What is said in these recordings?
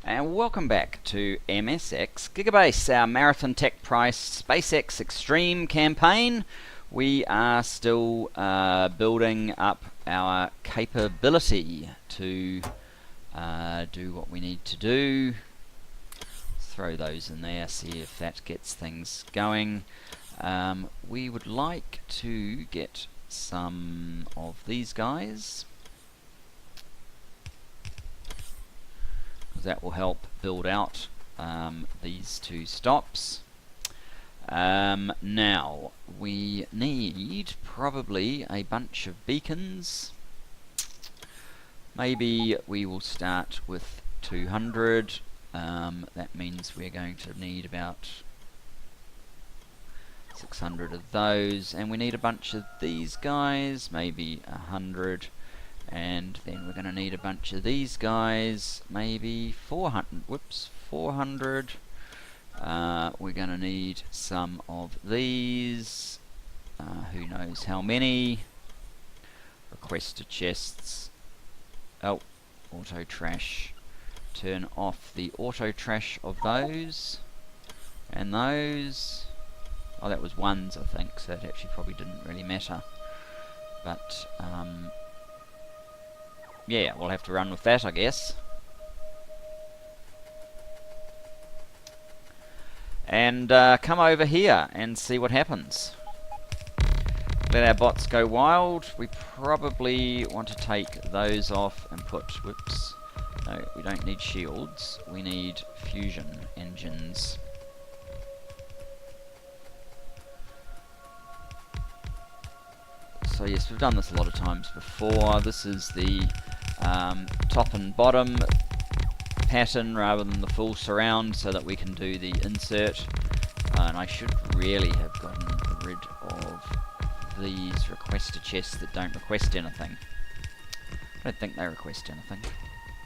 And welcome back to MSX Gigabase, our Marathon Tech Price SpaceX Extreme campaign. We are still building up our capability to do what we need to do. Throw those in there, see if that gets things going. We would like to get some of these guys, that will help build out these two stops. Now we need probably a bunch of beacons. Maybe we will start with 200. That means we're going to need about 600 of those, and we need a bunch of these guys, maybe 100. And then we're going to need a bunch of these guys, maybe 400. Whoops, 400. We're going to need some of these. Who knows how many? Requested chests. Oh, auto trash. Turn off the auto trash of those. And those. Oh, that was ones, I think, so that actually probably didn't really matter. But, yeah, we'll have to run with that, I guess. And come over here and see what happens. Let our bots go wild. We probably want to take those off and put... Whoops. No, we don't need shields. We need fusion engines. So yes, we've done this a lot of times before. This is the top and bottom pattern rather than the full surround, so that we can do the insert. And I should really have gotten rid of these requester chests that don't request anything. I don't think they request anything.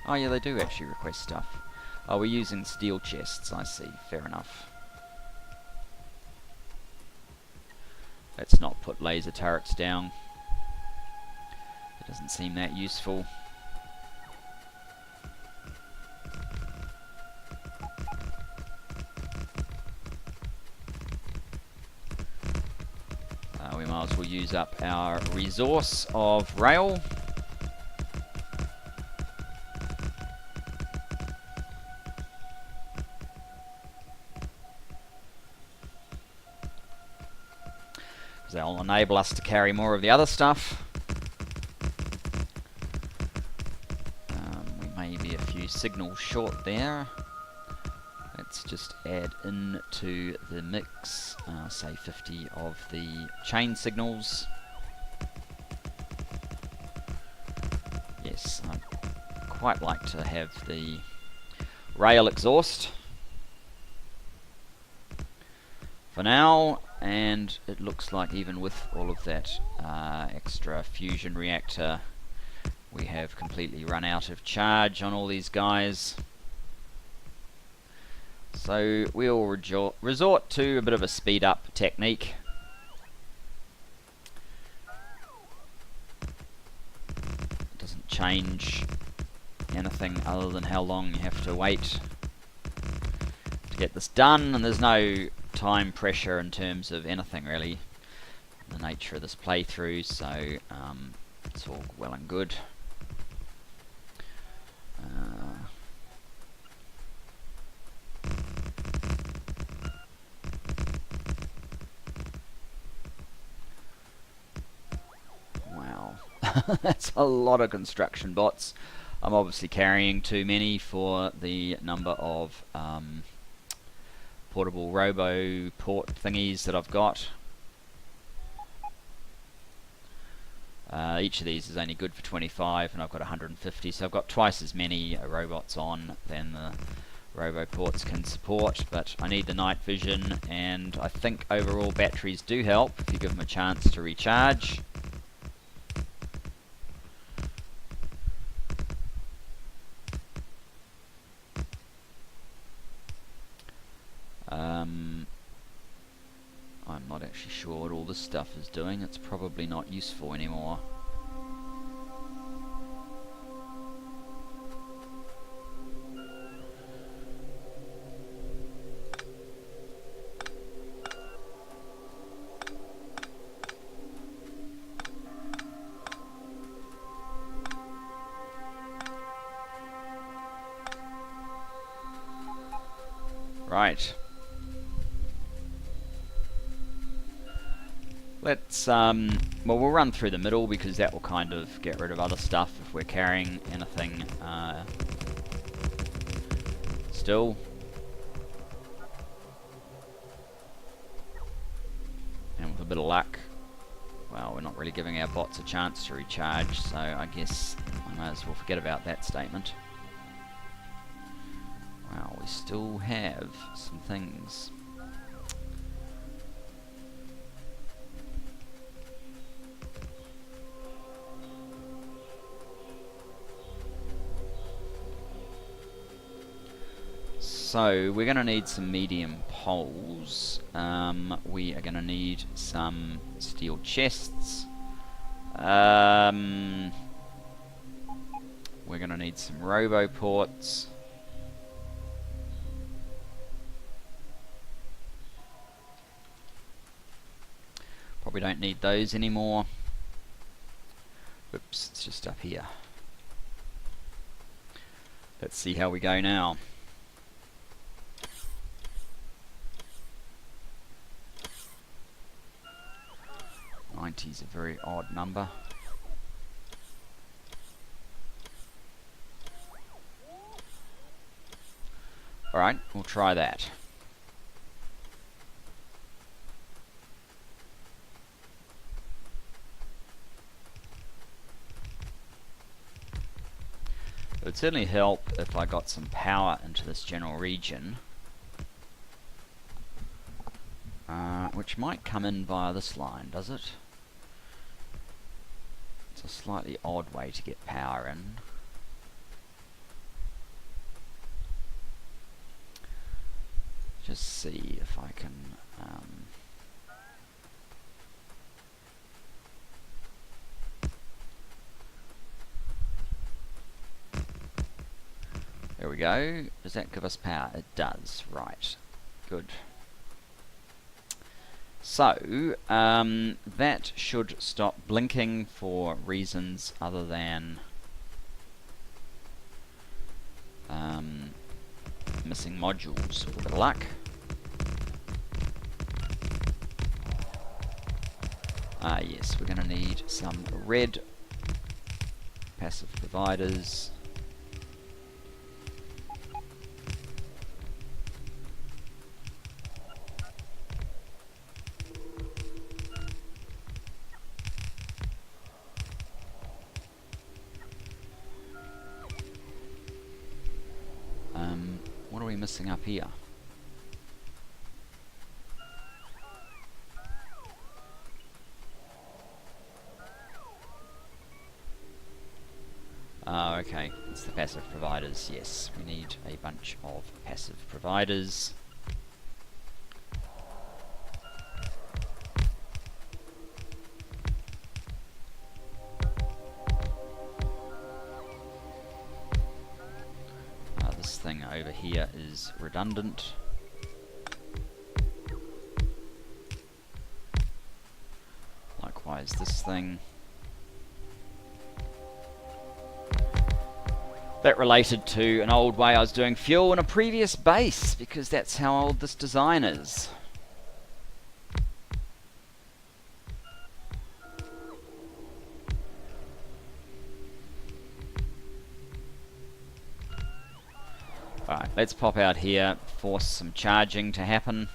Oh yeah, they do actually request stuff. Oh, we're using steel chests, I see. Fair enough. Let's not put laser turrets down. It doesn't seem that useful. We might as well use up our resource of rail. That will enable us to carry more of the other stuff. We may be a few signals short there. Let's just add into the mix, say 50 of the chain signals. Yes, I'd quite like to have the rail exhaust for now. And it looks like even with all of that extra fusion reactor, we have completely run out of charge on all these guys. So we'll resort to a bit of a speed up technique. It doesn't change anything other than how long you have to wait to get this done, and there's no time pressure in terms of anything really, the nature of this playthrough, so it's all well and good. Wow, that's a lot of construction bots. I'm obviously carrying too many for the number of portable robo port thingies that I've got. Each of these is only good for 25, and I've got 150, so I've got twice as many robots on than the robo ports can support. But I need the night vision, and I think overall batteries do help if you give them a chance to recharge. I'm not actually sure what all this stuff is doing. It's probably not useful anymore. Right. Let's, well, we'll run through the middle because that will kind of get rid of other stuff if we're carrying anything, still. And with a bit of luck, well, we're not really giving our bots a chance to recharge, so I guess I might as well forget about that statement. Wow, we still have some things. So, we're going to need some medium poles. We are going to need some steel chests. We're going to need some robo ports. Probably don't need those anymore. Oops, it's just up here. Let's see how we go now. 90 is a very odd number. Alright, we'll try that. It would certainly help if I got some power into this general region. Which might come in via this line, does it? It's a slightly odd way to get power in. Just see if I can... there we go. Does that give us power? It does. Right. Good. So, that should stop blinking for reasons other than missing modules. With a bit of luck. Yes, we're going to need some red passive providers. What are we missing up here? Oh, okay. It's the passive providers. Yes, we need a bunch of passive providers. This thing over here is redundant. Likewise, this thing. That related to an old way I was doing fuel in a previous base, because that's how old this design is. Alright, let's pop out here, force some charging to happen.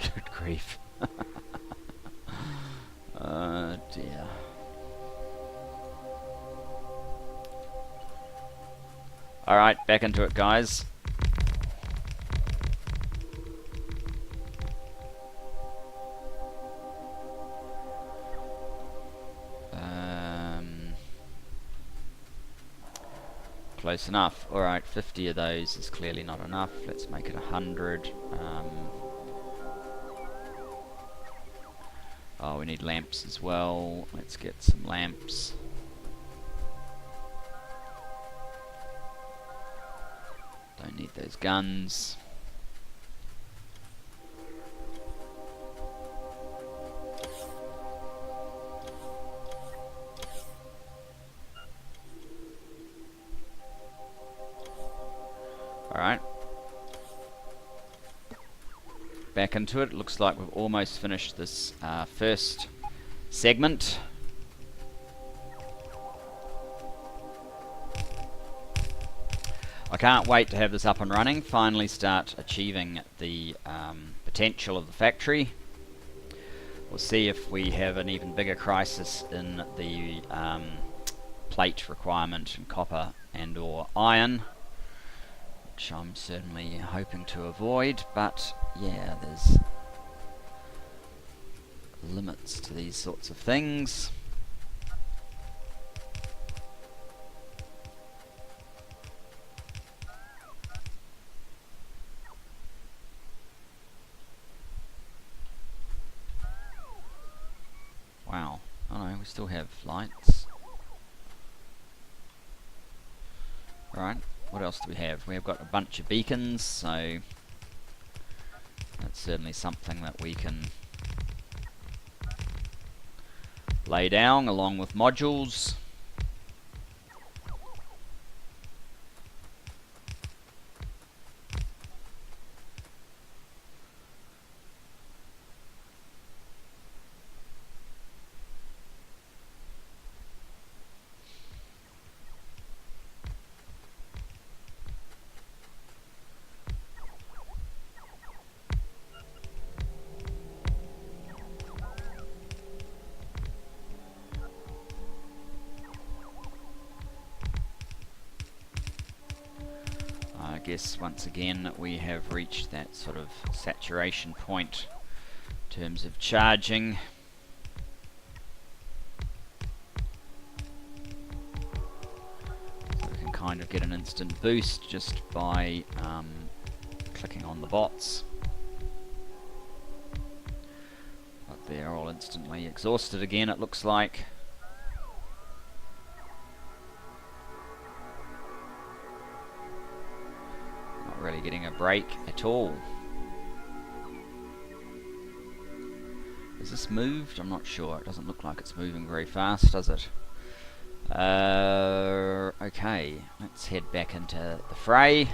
Good grief. Oh dear. Alright, back into it, guys. Close enough. Alright, 50 of those is clearly not enough. Let's make it 100. Oh, we need lamps as well. Let's get some lamps. Don't need those guns. Alright. Back into it. Looks like we've almost finished this first segment. I can't wait to have this up and running, finally start achieving the potential of the factory. We'll see if we have an even bigger crisis in the plate requirement in copper and or iron, which I'm certainly hoping to avoid, but yeah, there's limits to these sorts of things. Wow, oh no, we still have lights. Alright, what else do we have? We've got a bunch of beacons, so that's certainly something that we can lay down along with modules. I guess once again we have reached that sort of saturation point in terms of charging. So we can kind of get an instant boost just by clicking on the bots. But they're all instantly exhausted again, it looks like. Really getting a break at all. Is this moved? I'm not sure. It doesn't look like it's moving very fast, does it? Okay, let's head back into the fray.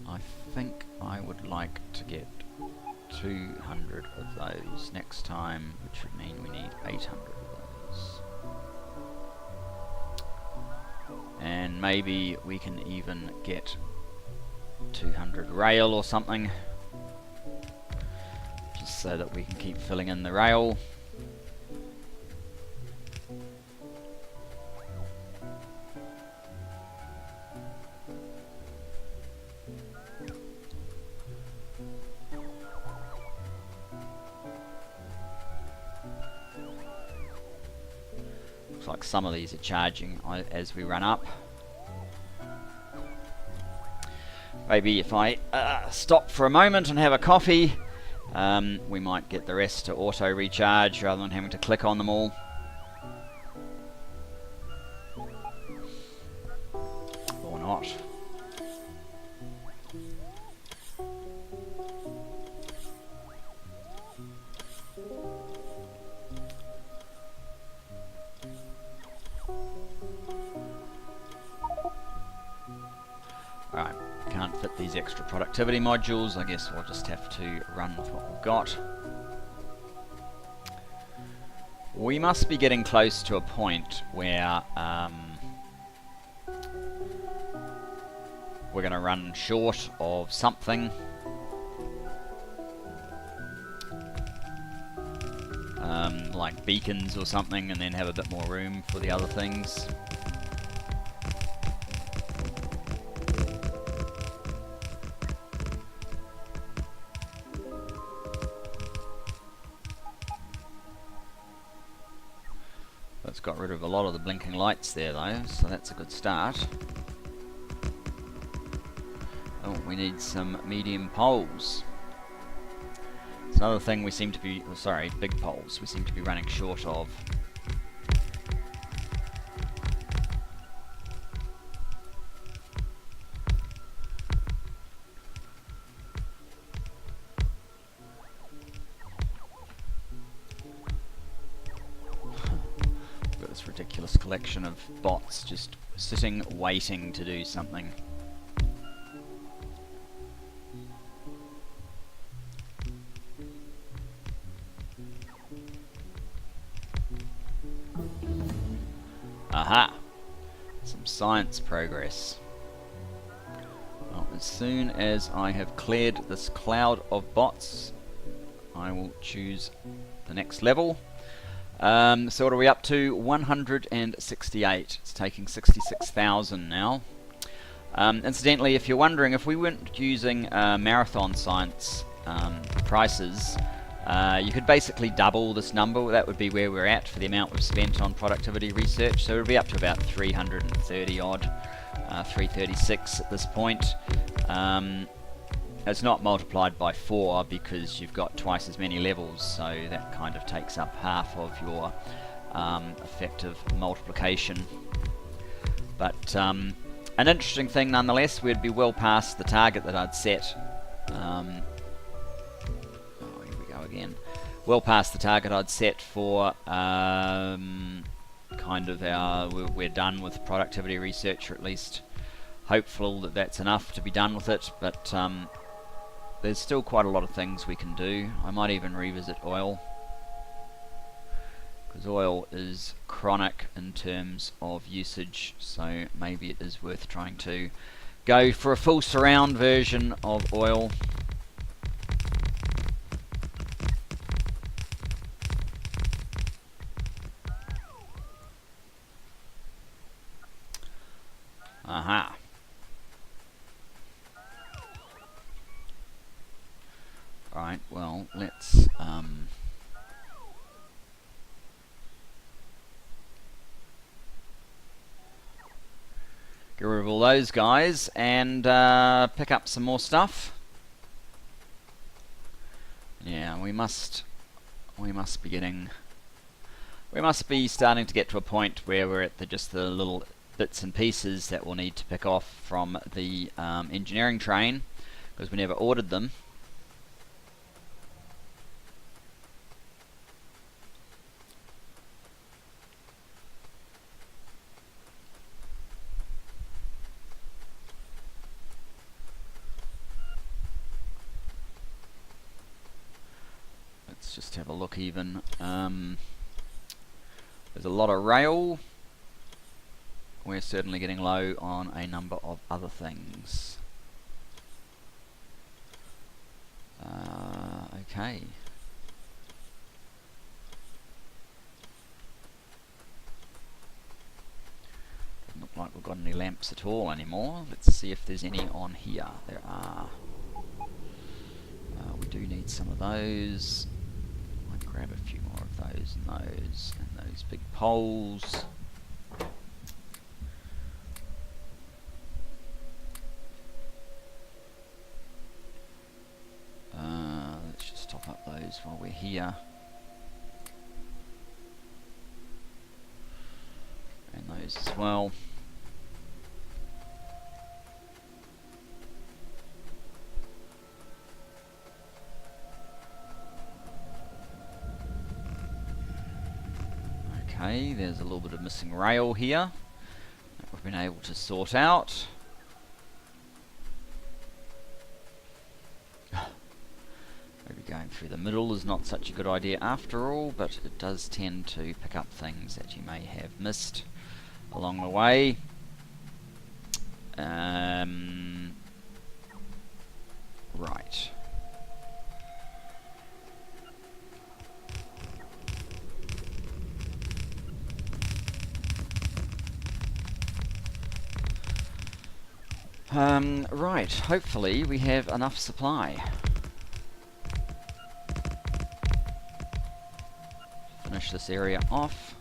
I think I would like to get 200 of those next time, which would mean we need 800 of those. And maybe we can even get 200 rail or something, just so that we can keep filling in the rail. Looks like some of these are charging as we run up. Maybe if I stop for a moment and have a coffee, we might get the rest to auto recharge rather than having to click on them all. Or not. Alright, can't fit these extra productivity modules. I guess we'll just have to run with what we've got. We must be getting close to a point where we're going to run short of something. Like beacons or something, and then have a bit more room for the other things. That's got rid of a lot of the blinking lights there though, so that's a good start. Oh, we need some medium poles. It's another thing we seem to be, oh, sorry, big poles we seem to be running short of. ridiculous collection of bots just sitting waiting to do something. Aha! Some science progress. Well, as soon as I have cleared this cloud of bots, I will choose the next level. So what are we up to? 168. It's taking 66,000 now. Incidentally, if you're wondering, if we weren't using marathon science prices, you could basically double this number. That would be where we're at for the amount we've spent on productivity research. So it would be up to about 330 odd, 336 at this point. It's not multiplied by 4 because you've got twice as many levels, so that kind of takes up half of your effective multiplication. But an interesting thing nonetheless, we'd be well past the target that I'd set. Again, well past the target I'd set for kind of our, we're done with productivity research, or at least hopeful that that's enough to be done with it, but there's still quite a lot of things we can do. I might even revisit oil, because oil is chronic in terms of usage, so maybe it is worth trying to go for a full surround version of oil. Aha. Right, well, let's get rid of all those guys and pick up some more stuff. Yeah, we must be starting to get to a point where we're at just the little bits and pieces that we'll need to pick off from the engineering train, because we never ordered them. Let's just have a look even. There's a lot of rail. We're certainly getting low on a number of other things. Okay. Doesn't look like we've got any lamps at all anymore. Let's see if there's any on here. There are. We do need some of those. Might grab a few more of those and those big poles. Let's just top up those while we're here. And those as well. Okay, there's a little bit of missing rail here that we've been able to sort out. Maybe going through the middle is not such a good idea after all, but it does tend to pick up things that you may have missed along the way. Right. Right, hopefully we have enough supply. Finish this area off.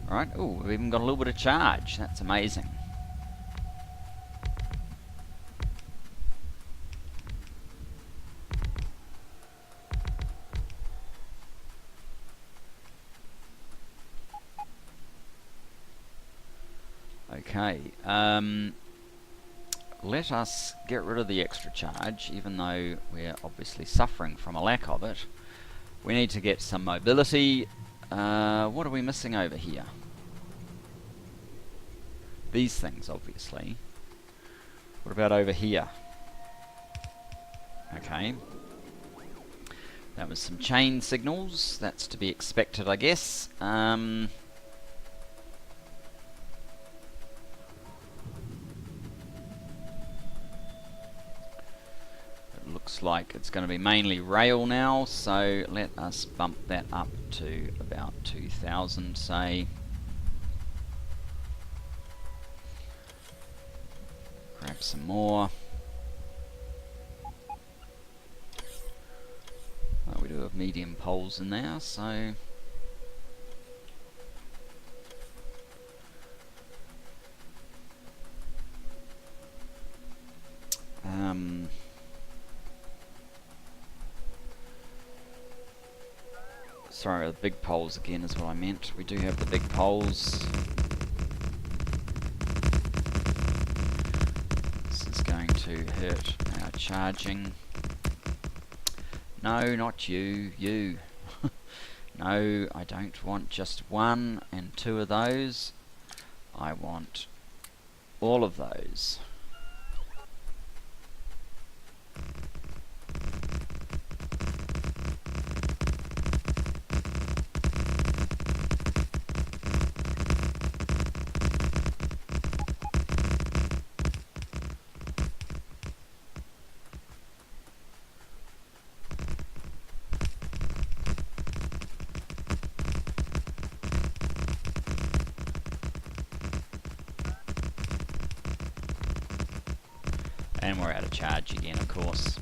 Alright, oh, we've even got a little bit of charge. That's amazing. Okay, let us get rid of the extra charge, even though we're obviously suffering from a lack of it. We need to get some mobility. What are we missing over here? These things, obviously. What about over here? Okay. That was some chain signals. That's to be expected, I guess. It looks like it's going to be mainly rail now, so let us bump that up to about 2,000, say. Grab some more. Well, we do have medium poles in there, so sorry, the big poles again is what I meant. We do have the big poles. This is going to hurt our charging. No, not you, you. No, I don't want just one and two of those. I want all of those. And we're out of charge again, of course.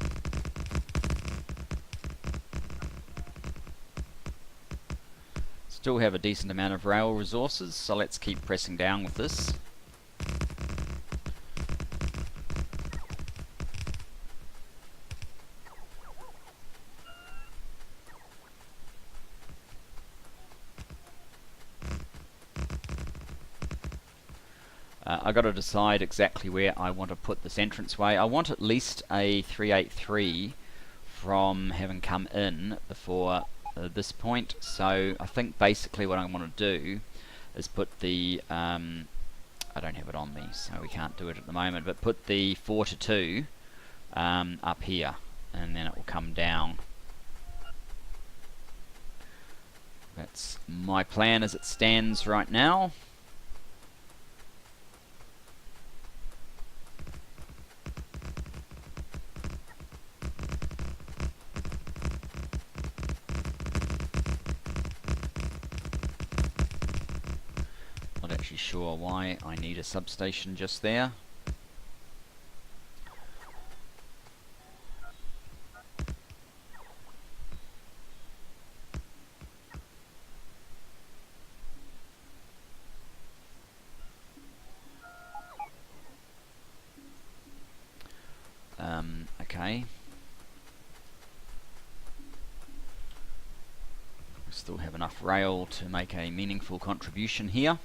Still have a decent amount of rail resources, so let's keep pressing down with this. I got to decide exactly where I want to put this entranceway. I want at least a 383 from having come in before this point, so I think basically what I want to do is put the I don't have it on me, so we can't do it at the moment, but put the 4 to 2 up here, and then it will come down. That's my plan as it stands right now. Not actually sure why I need a substation just there. Okay. We still have enough rail to make a meaningful contribution here.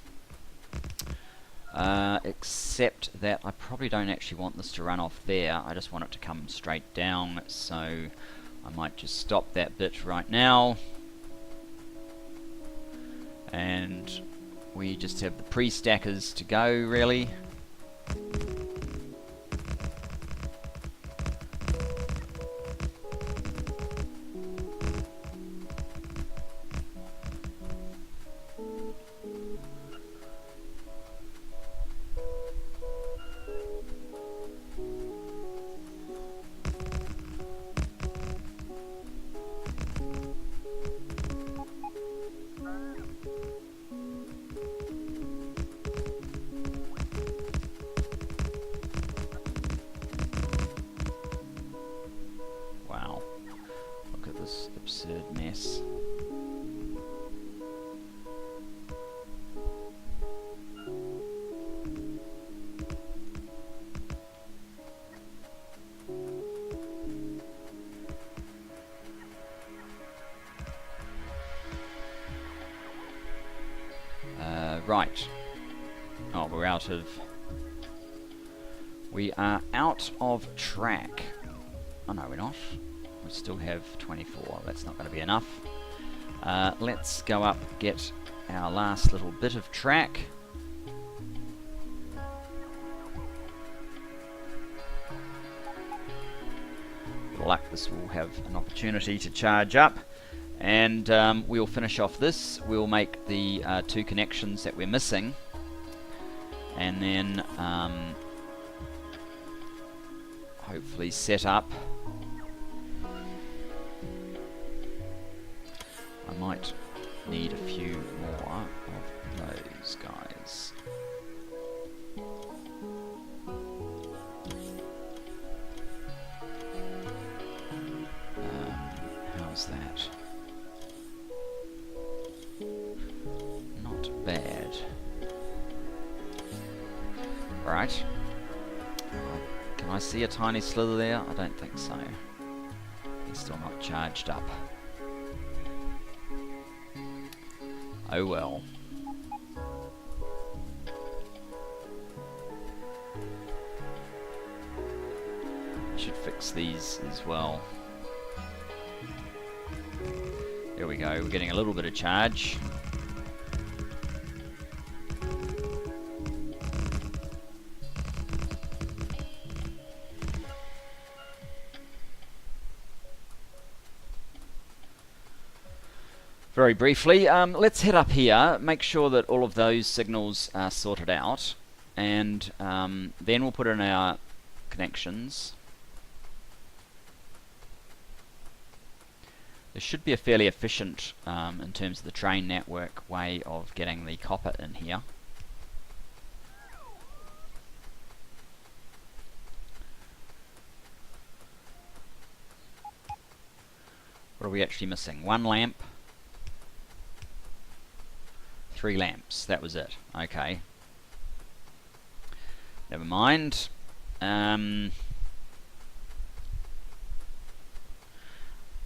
Except that I probably don't actually want this to run off there. I just want it to come straight down, so I might just stop that bit right now. And we just have the pre-stackers to go, really. Absurd mess. Right. Oh, we're out of We are out of track. Oh no, we're not. We still have 24. That's not going to be enough. Let's go up, get our last little bit of track. With luck, this will have an opportunity to charge up. And we'll finish off this. We'll make the 2 connections that we're missing. And then hopefully set up. I might need a few more of those guys. How's that? Not bad. Right. Can I see a tiny slither there? I don't think so. It's still not charged up. Oh well. Should fix these as well. There we go, we're getting a little bit of charge. Very briefly, let's head up here, make sure that all of those signals are sorted out, and then we'll put in our connections. This should be a fairly efficient, in terms of the train network, way of getting the copper in here. What are we actually missing? 1 lamp. 3 lamps, that was it. Okay. Never mind.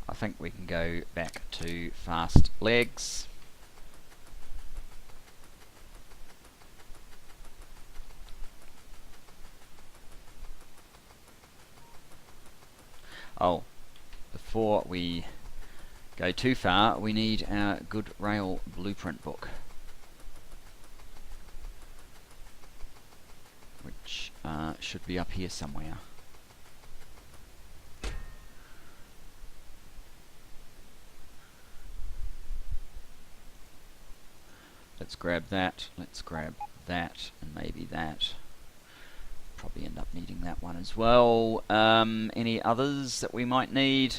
I think we can go back to fast legs. Oh, before we go too far, we need our good rail blueprint book, which should be up here somewhere. Let's grab that, let's grab that, and maybe that. Probably end up needing that one as well. Any others that we might need?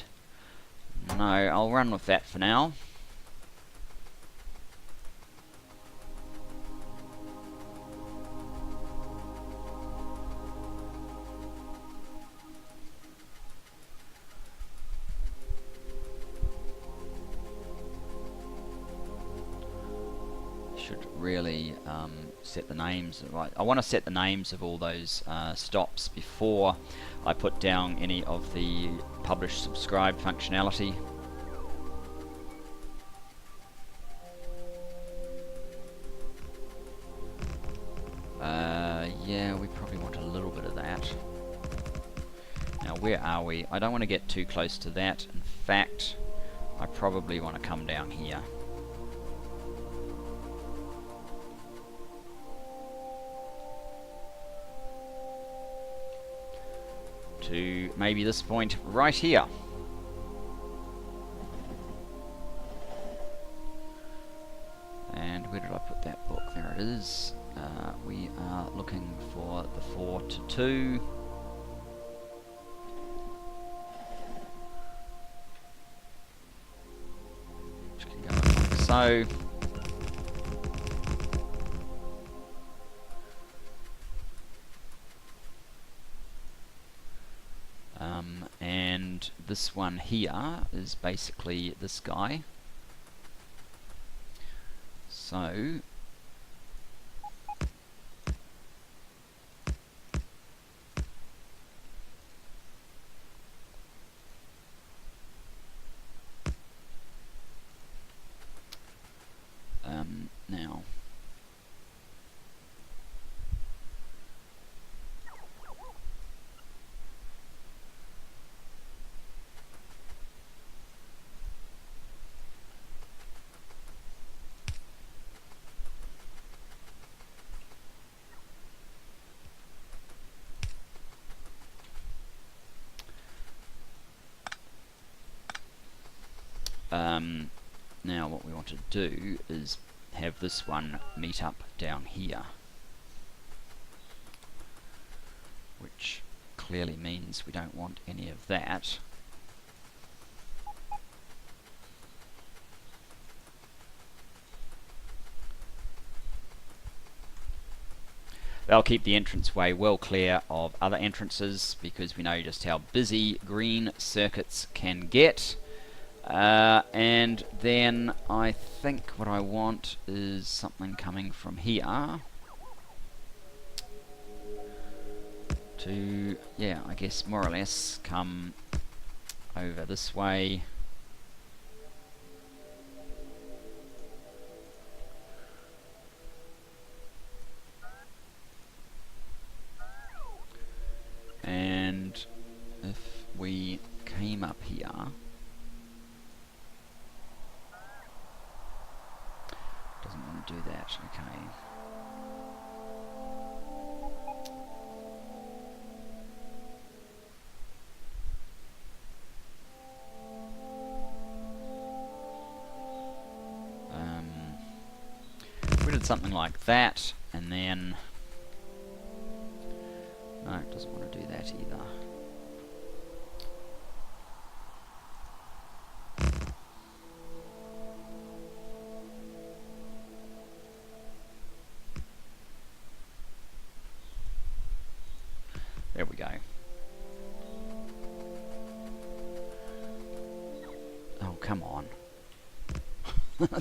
No, I'll run with that for now. Should really set the names right. I want to set the names of all those stops before I put down any of the publish subscribe functionality. Yeah, we probably want a little bit of that. Now where are we? I don't want to get too close to that. In fact, I probably want to come down here. To maybe this point right here. And where did I put that book? There it is. We are looking for the 4 to 2. Which can go like so. And this one here is basically this guy. So now Now what we want to do is have this one meet up down here, which clearly means we don't want any of that. They'll keep the entranceway well clear of other entrances because we know just how busy green circuits can get. And then I think what I want is something coming from here to, yeah, I guess more or less come over this way. And if we came up here, doesn't want to do that, okay. We did something like that, and then no, it doesn't want to do that either. There we go. Oh, come on.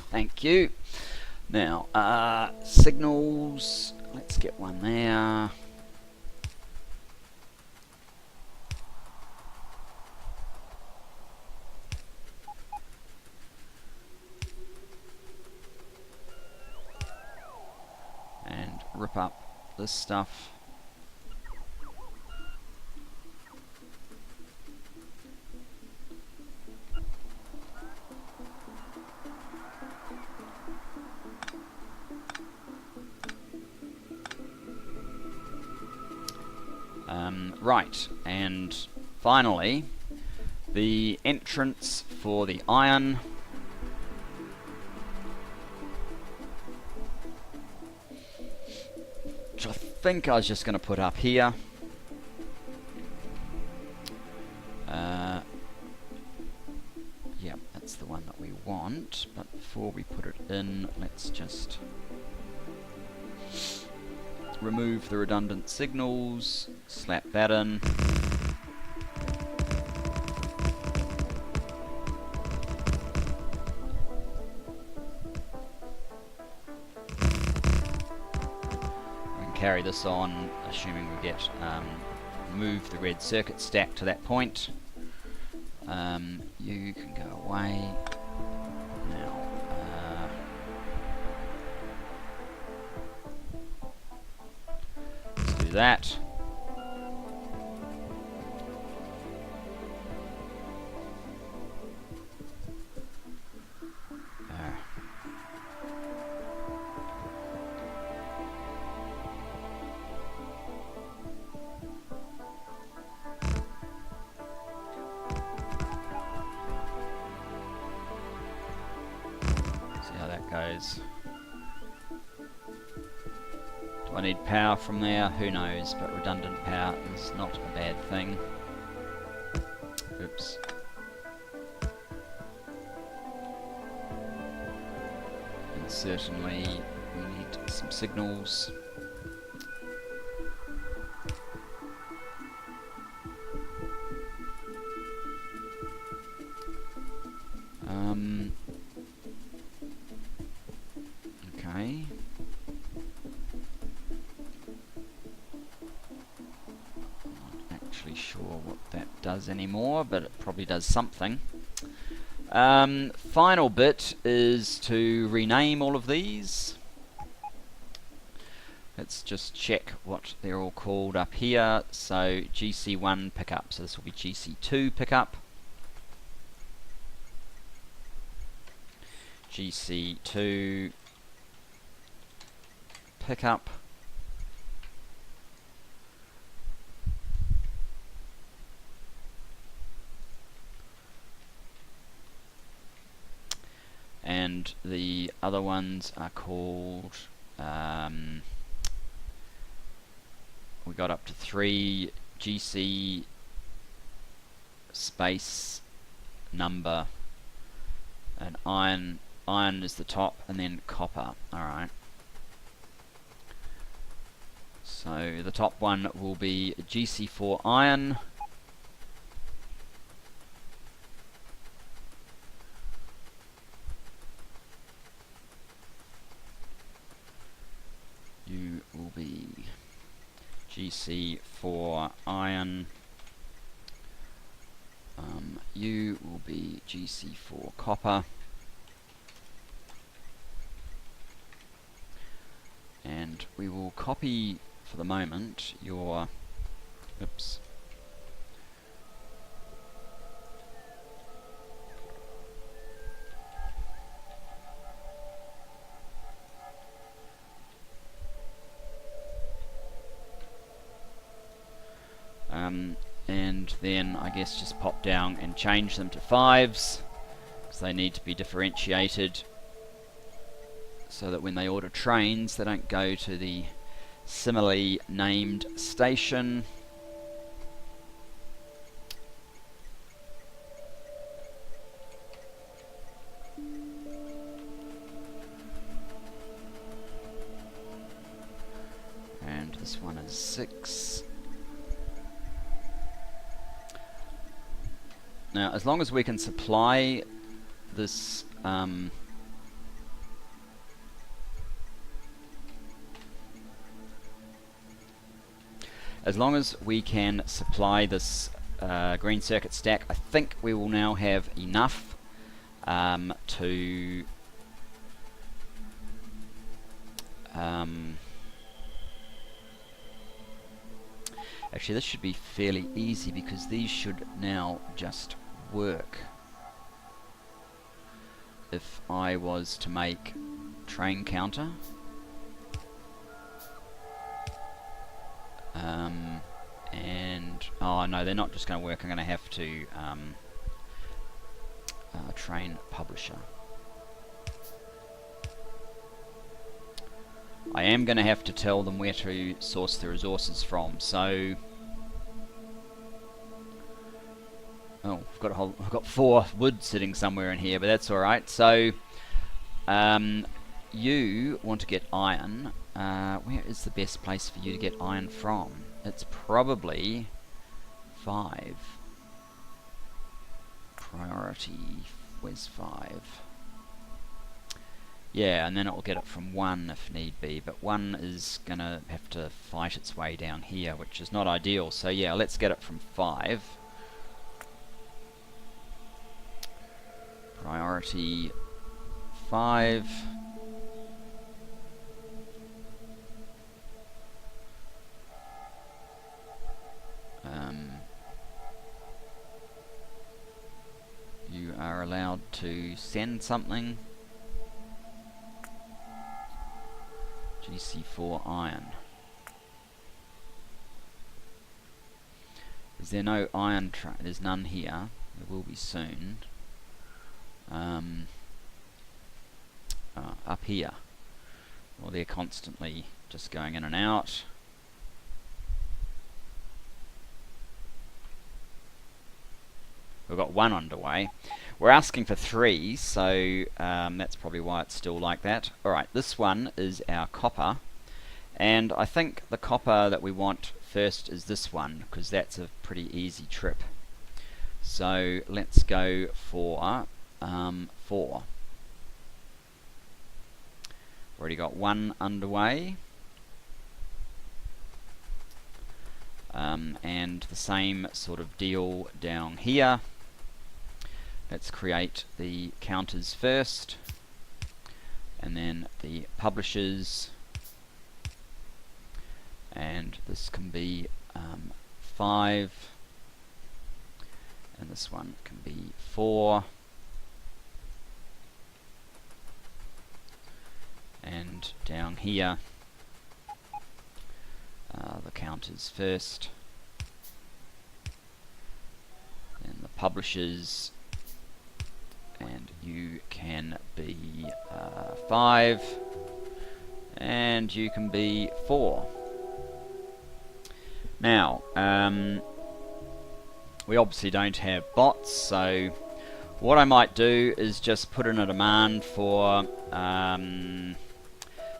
Thank you. Now, signals. Let's get one there. And rip up this stuff. Right, and finally, the entrance for the iron. Which I think I was just going to put up here. Yeah, that's the one that we want, but before we put it in, let's just remove the redundant signals, slap that in. We can carry this on, assuming we get move the red circuit stack to that point. You can go away. Now, let's do that. Goes. Do I need power from there? Who knows, but redundant power is not a bad thing. Oops. And certainly we need some signals. Okay. Not actually sure what that does anymore, but it probably does something. Final bit is to rename all of these. Let's just check what they're all called up here. So GC1 pickup, so this will be GC2 pickup. GC2 pickup. and the other ones are called, we got up to 3 GC space number, and iron is the top, and then copper. Alright, so the top one will be GC4 iron, U will be GC4 iron, U will be GC4 copper, and we will copy for the moment your, oops, and then I guess just pop down and change them to 5s, because they need to be differentiated so that when they order trains they don't go to the similarly named station. And this one is 6. Now, as long as we can supply this green circuit stack, I think we will now have enough to actually, this should be fairly easy because these should now just work. If I was to make train counter, and oh no, they're not just going to work. I'm going to have to train publisher. I am going to have to tell them where to source the resources from. So, oh, I've got 4 wood sitting somewhere in here, but that's all right. So, you want to get iron. Where is the best place for you to get iron from? It's probably 5. Priority. Where's 5? Yeah, and then it will get it from 1 if need be, but 1 is going to have to fight its way down here, which is not ideal. So yeah, let's get it from 5. Priority 5. You are allowed to send something. GC4 iron. Is there no iron train? There's none here. There will be soon. Up here. Well, they're constantly just going in and out. We've got 1 underway. We're asking for 3, so that's probably why it's still like that. Alright, this one is our copper, and I think the copper that we want first is this one, because that's a pretty easy trip. So let's go for 4. Already got 1 underway. And the same sort of deal down here. Let's create the counters first, and then the publishers, and this can be 5, and this one can be 4, and down here the counters first, then the publishers, and you can be 5, and you can be 4. Now, we obviously don't have bots, so what I might do is just put in a demand for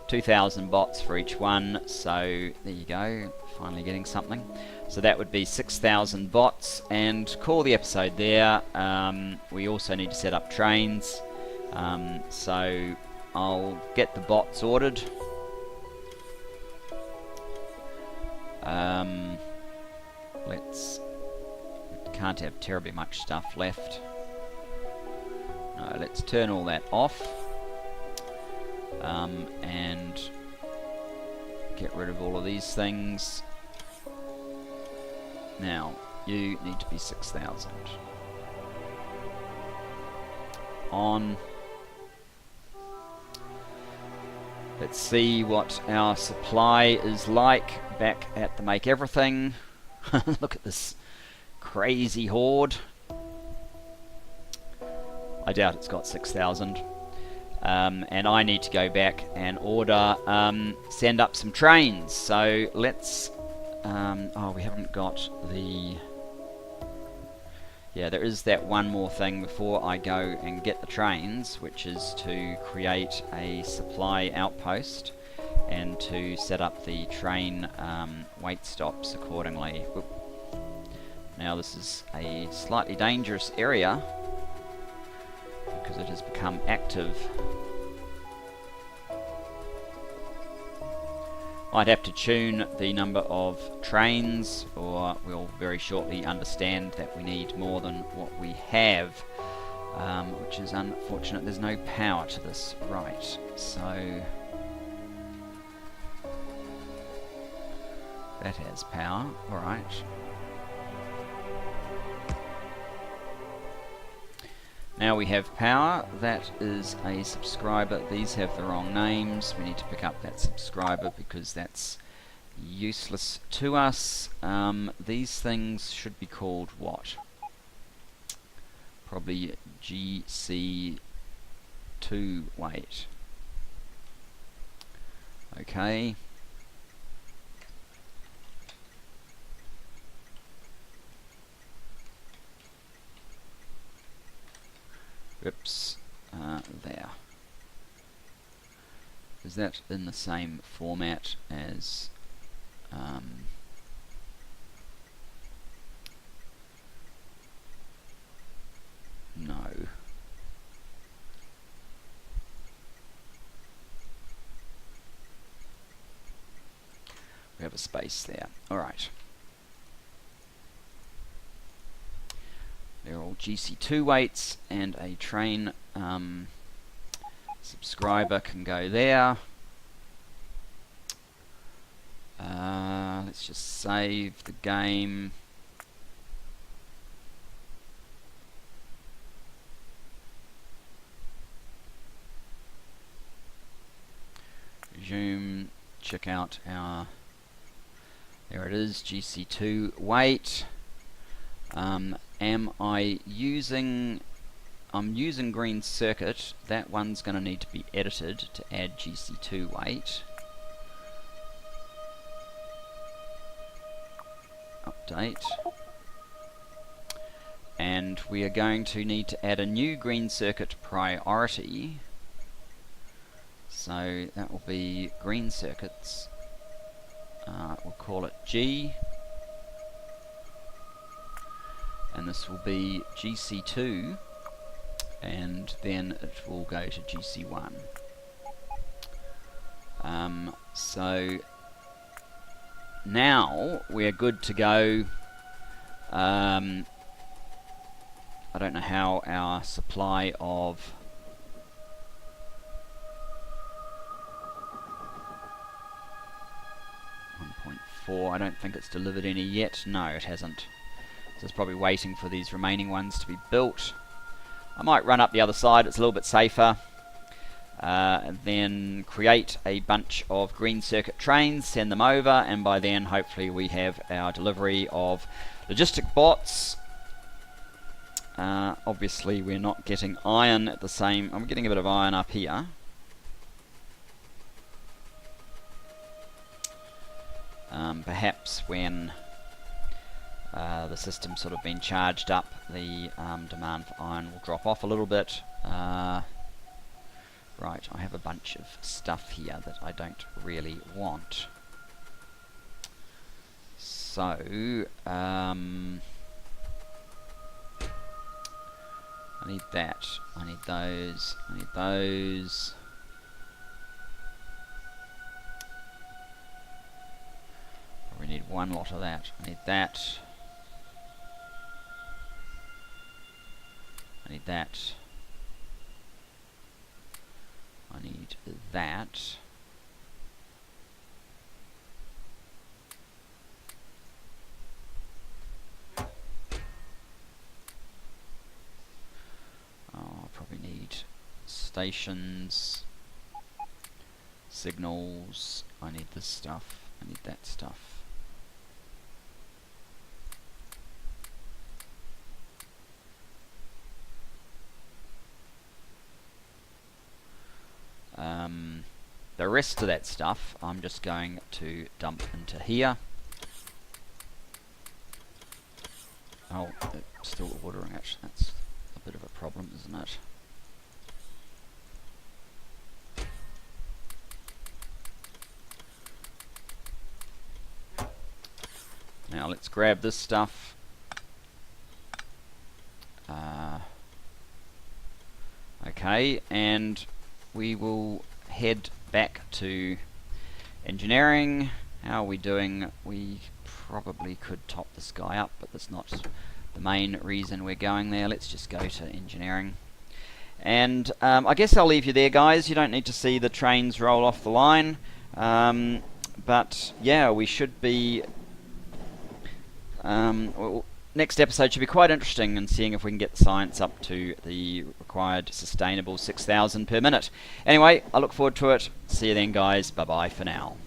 2,000 bots for each one. So there you go, finally getting something. So that would be 6,000 bots, and call the episode there. We also need to set up trains, so I'll get the bots ordered. Can't have terribly much stuff left. No, let's turn all that off, and get rid of all of these things. Now, you need to be 6,000. On. Let's see what our supply is like back at the Make Everything. Look at this crazy horde. I doubt it's got 6,000. And I need to go back and order, send up some trains. So let's, oh, we haven't got the, yeah, there is that one more thing before I go and get the trains, which is to create a supply outpost and to set up the train wait stops accordingly. Whoop. Now this is a slightly dangerous area because it has become active. Might have to tune the number of trains, or we'll very shortly understand that we need more than what we have, which is unfortunate. There's no power to this. Right, so that has power. Alright. Now we have power. That is a subscriber. These have the wrong names. We need to pick up that subscriber because that's useless to us. These things should be called what? Probably GC2 wait. Okay. Oops, there. Is that in the same format as no. We have a space there. Alright. They're all GC2 weights, and a train subscriber can go there. Let's just save the game. Resume, check out our, there it is, GC2 weight. Am I using, I'm using green circuit. That one's going to need to be edited to add GC2 weight. Update. And we are going to need to add a new green circuit priority. So that will be green circuits. We'll call it G. And this will be GC2, and then it will go to GC1. So now we're good to go. I don't know how our supply of I don't think it's delivered any yet. No, it hasn't. So it's probably waiting for these remaining ones to be built. I might run up the other side, it's a little bit safer. And then create a bunch of green circuit trains, send them over, and by then hopefully we have our delivery of logistic bots obviously we're not getting iron at the same... I'm getting a bit of iron up here. Perhaps when the system's sort of been charged up, the demand for iron will drop off a little bit. Right, I have a bunch of stuff here that I don't really want. So, I need that, I need those, I need those. Probably need one lot of that, I need that. I need that. I need that. Oh, I probably need stations, signals. I need this stuff. I need that stuff. The rest of that stuff I'm just going to dump into here. Oh, it's still ordering it. That's a bit of a problem, isn't it? Now let's grab this stuff. Okay, and we will head back to engineering. How are we doing? We probably could top this guy up, but that's not the main reason we're going there. Let's just go to engineering. And I guess I'll leave you there, guys. You don't need to see the trains roll off the line. But yeah, we should be... well, next episode should be quite interesting in seeing if we can get the science up to the required sustainable 6,000 per minute. Anyway, I look forward to it. See you then, guys. Bye-bye for now.